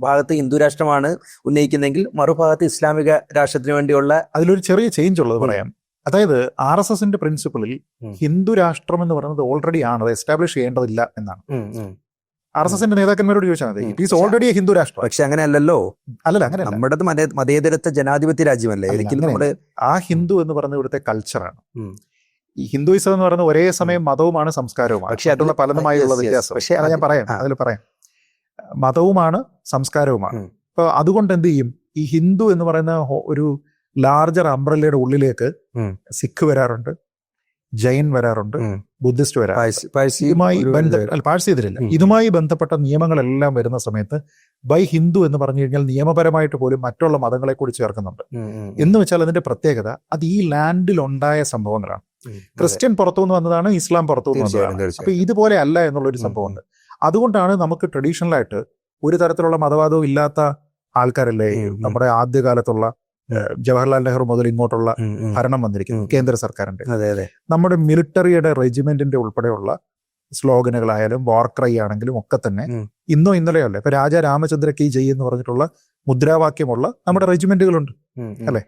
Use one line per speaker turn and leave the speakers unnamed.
ഭാഗത്ത് ഹിന്ദു രാഷ്ട്രമാണ് ഉന്നയിക്കുന്നതെങ്കിൽ മറുഭാഗത്ത് ഇസ്ലാമിക രാഷ്ട്രത്തിന് വേണ്ടിയുള്ള
അതിലൊരു ചെറിയ ചേഞ്ച് ഉള്ളത് പറയാം. അതായത് RSSന്റെ പ്രിൻസിപ്പിളിൽ ഹിന്ദു രാഷ്ട്രം എന്ന് പറയുന്നത് ഓൾറെഡി ആണ്, അത് എസ്റ്റാബ്ലിഷ് ചെയ്യേണ്ടതില്ല എന്നാണ്. RSSന്റെ നേതാക്കന്മാരോട് ചോദിച്ചാൽ മതി, it is already A Hindu രാഷ്ട്രം.
പക്ഷെ അങ്ങനെയല്ലോ.
അല്ലല്ല, അങ്ങനെ
നമ്മുടെ മതേതരത്വ ജനാധിപത്യ രാജ്യമല്ലേ. ഒരിക്കലും നമ്മുടെ
ആ ഹിന്ദു എന്ന് പറയുന്ന ഇവിടുത്തെ കൾച്ചറാണ്. ഈ ഹിന്ദുയിസം എന്ന് പറയുന്നത് ഒരേ സമയം മതവുമാണ് സംസ്കാരവുമാണ്. പക്ഷെ അതുള്ള പലതുമായുള്ള വ്യത്യാസം. പക്ഷേ അത് ഞാൻ പറയാം, മതവുമാണ് സംസ്കാരവുമാണ്. അപ്പൊ അതുകൊണ്ട് എന്ത് ചെയ്യും, ഈ ഹിന്ദു എന്ന് പറയുന്ന ഒരു ലാർജർ അംബ്രല്ലയുടെ ഉള്ളിലേക്ക് സിഖ് വരാറുണ്ട്, ജൈൻ വരാറുണ്ട്, ബുദ്ധിസ്റ്റ് ഇതുമായി ബന്ധപ്പെട്ട നിയമങ്ങളെല്ലാം വരുന്ന സമയത്ത് ബൈ ഹിന്ദു എന്ന് പറഞ്ഞു കഴിഞ്ഞാൽ നിയമപരമായിട്ട് പോലും മറ്റുള്ള മതങ്ങളെ കൂടി ചേർക്കുന്നുണ്ട്. എന്ന് വെച്ചാൽ അതിന്റെ പ്രത്യേകത അത് ഈ ലാൻഡിൽ ഉണ്ടായ സംഭവങ്ങളാണ്. ക്രിസ്ത്യൻ പുറത്തുനിന്ന് വന്നതാണ്, ഇസ്ലാം പുറത്തുനിന്ന് വന്നതാണ്. അപ്പൊ ഇതുപോലെ അല്ല എന്നുള്ളൊരു സംഭവമുണ്ട്. അതുകൊണ്ടാണ് നമുക്ക് ട്രഡീഷണൽ ആയിട്ട് ഒരു തരത്തിലുള്ള മതവാദവും ഇല്ലാത്ത ആൾക്കാരല്ലേ നമ്മുടെ ആദ്യകാലത്തുള്ള ജവഹർലാൽ നെഹ്റു മുതൽ ഇങ്ങോട്ടുള്ള ഭരണം വന്നിരിക്കുന്നത് കേന്ദ്ര സർക്കാരിന്റെ. നമ്മുടെ മിലിറ്ററിയുടെ റെജിമെന്റിന്റെ ഉൾപ്പെടെയുള്ള സ്ലോഗനുകളായാലും വാർ ക്രൈ ആണെങ്കിലും ഒക്കെ തന്നെ ഇന്നോ ഇന്നലെയോ അല്ലേ, ഇപ്പൊ രാജാ രാമചന്ദ്ര കി ജയ് എന്ന് പറഞ്ഞിട്ടുള്ള മുദ്രാവാക്യമുള്ള നമ്മുടെ റെജിമെന്റുകളുണ്ട് അല്ലെ.